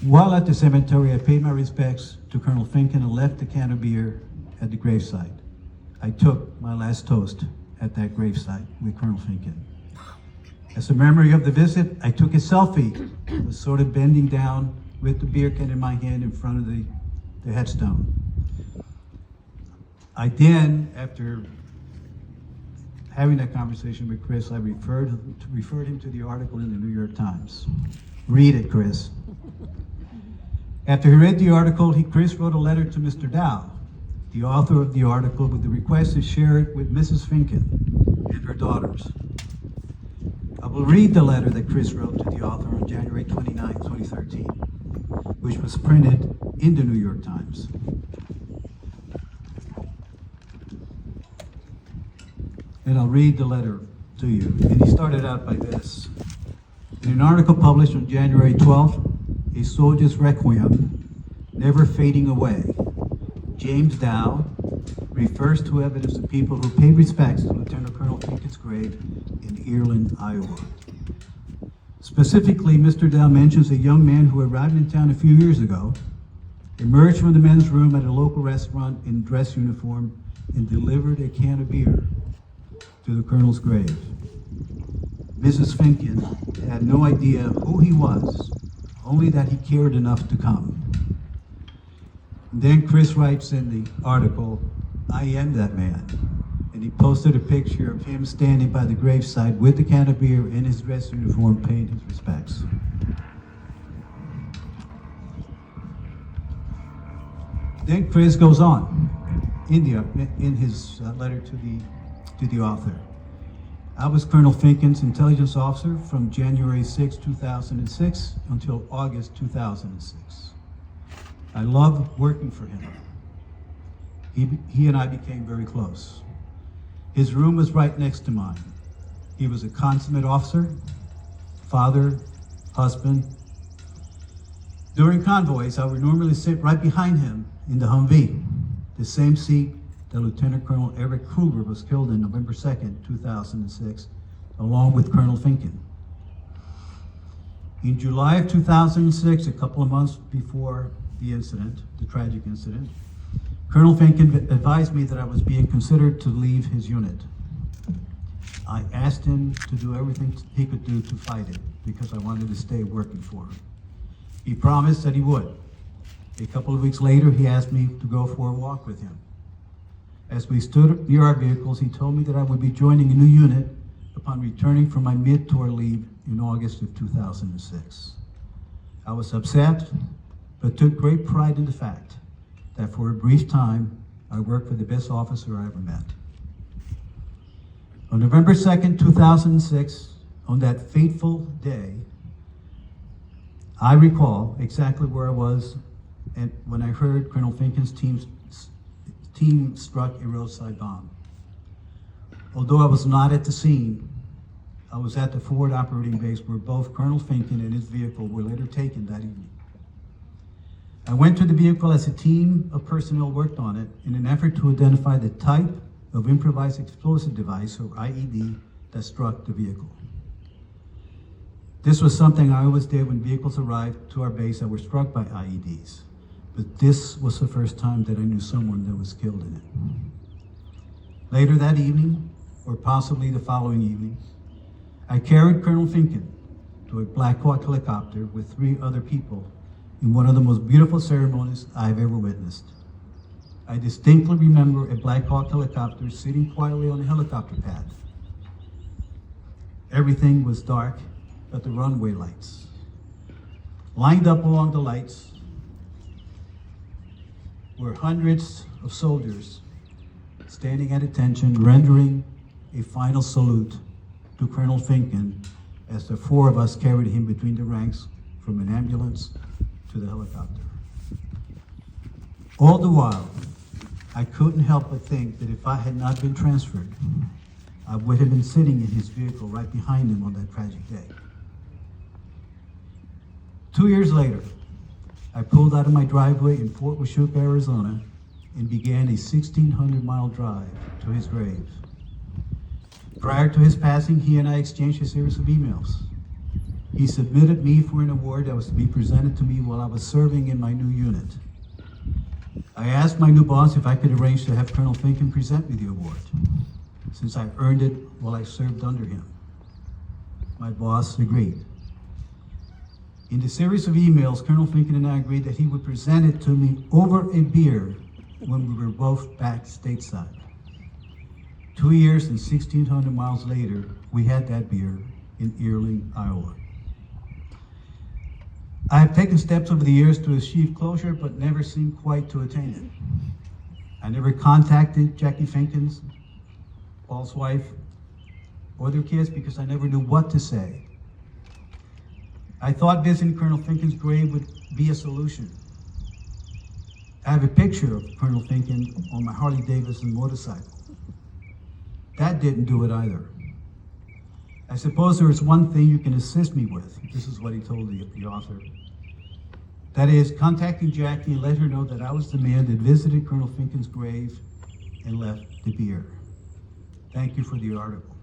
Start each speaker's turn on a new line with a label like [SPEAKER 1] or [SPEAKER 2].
[SPEAKER 1] While at the cemetery, I paid my respects to Colonel Finken and left the can of beer at the gravesite. I took my last toast at that gravesite with Colonel Finken. As a memory of the visit, I took a selfie. I was sort of bending down with the beer can in my hand in front of the headstone. I then, after having that conversation with Chris, I referred him to the article in the New York Times. Read it, Chris. After he read the article, Chris wrote a letter to Mr. Dow, the author of the article, with the request to share it with Mrs. Finken and her daughters. I will read the letter that Chris wrote to the author on January 29, 2013, which was printed in the New York Times. And I'll read the letter to you. And he started out by this. In an article published on January 12th, A Soldier's Requiem, Never Fading Away, James Dow refers to evidence of people who paid respects to Lieutenant Colonel Finken's grave in Earland, Iowa. Specifically, Mr. Dow mentions a young man who arrived in town a few years ago, emerged from the men's room at a local restaurant in dress uniform, and delivered a can of beer to the colonel's grave. Mrs. Finken had no idea who he was, only that he cared enough to come. And then Chris writes in the article, I am that man. And he posted a picture of him standing by the graveside with the can of beer in his dress uniform, paying his respects. Then Chris goes on in his letter to the author. I was Colonel Finken's intelligence officer from January 6, 2006 until August 2006. I loved working for him. He and I became very close. His room was right next to mine. He was a consummate officer, father, husband. During convoys, I would normally sit right behind him in the Humvee, the same seat that Lieutenant Colonel Eric Kruger was killed in November 2nd, 2006, along with Colonel Finken. In July of 2006, a couple of months before the incident, the tragic incident, Colonel Finken advised me that I was being considered to leave his unit. I asked him to do everything he could do to fight it because I wanted to stay working for him. He promised that he would. A couple of weeks later, he asked me to go for a walk with him. As we stood near our vehicles, he told me that I would be joining a new unit upon returning from my mid-tour leave in August of 2006. I was upset, but took great pride in the fact that for a brief time, I worked for the best officer I ever met. On November 2nd, 2006, on that fateful day, I recall exactly where I was and when I heard Colonel Finken's team struck a roadside bomb. Although I was not at the scene, I was at the forward operating base where both Colonel Finken and his vehicle were later taken that evening. I went to the vehicle as a team of personnel worked on it in an effort to identify the type of improvised explosive device, or IED, that struck the vehicle. This was something I always did when vehicles arrived to our base that were struck by IEDs. But this was the first time that I knew someone that was killed in it. Later that evening, or possibly the following evening, I carried Colonel Finken to a Black Hawk helicopter with 3 other people in one of the most beautiful ceremonies I've ever witnessed. I distinctly remember a Black Hawk helicopter sitting quietly on a helicopter pad. Everything was dark but the runway lights. Lined up along the lights were hundreds of soldiers standing at attention, rendering a final salute to Colonel Finken as the 4 of us carried him between the ranks from an ambulance to the helicopter. All the while, I couldn't help but think that if I had not been transferred, I would have been sitting in his vehicle right behind him on that tragic day. 2 years later, I pulled out of my driveway in Fort Washoe, Arizona, and began a 1,600-mile drive to his grave. Prior to his passing, he and I exchanged a series of emails. He submitted me for an award that was to be presented to me while I was serving in my new unit. I asked my new boss if I could arrange to have Colonel Finken present me the award, since I earned it while I served under him. My boss agreed. In the series of emails, Colonel Finken and I agreed that he would present it to me over a beer when we were both back stateside. 2 years and 1,600 miles later, we had that beer in Earling, Iowa. I have taken steps over the years to achieve closure, but never seemed quite to attain it. I never contacted Jackie Finkens, Paul's wife, or their kids because I never knew what to say. I thought visiting Colonel Finken's grave would be a solution. I have a picture of Colonel Finken on my Harley Davidson motorcycle. That didn't do it either. I suppose there is one thing you can assist me with. This is what he told the author. That is, contacting Jackie and let her know that I was the man that visited Colonel Finken's grave and left the beer. Thank you for the article.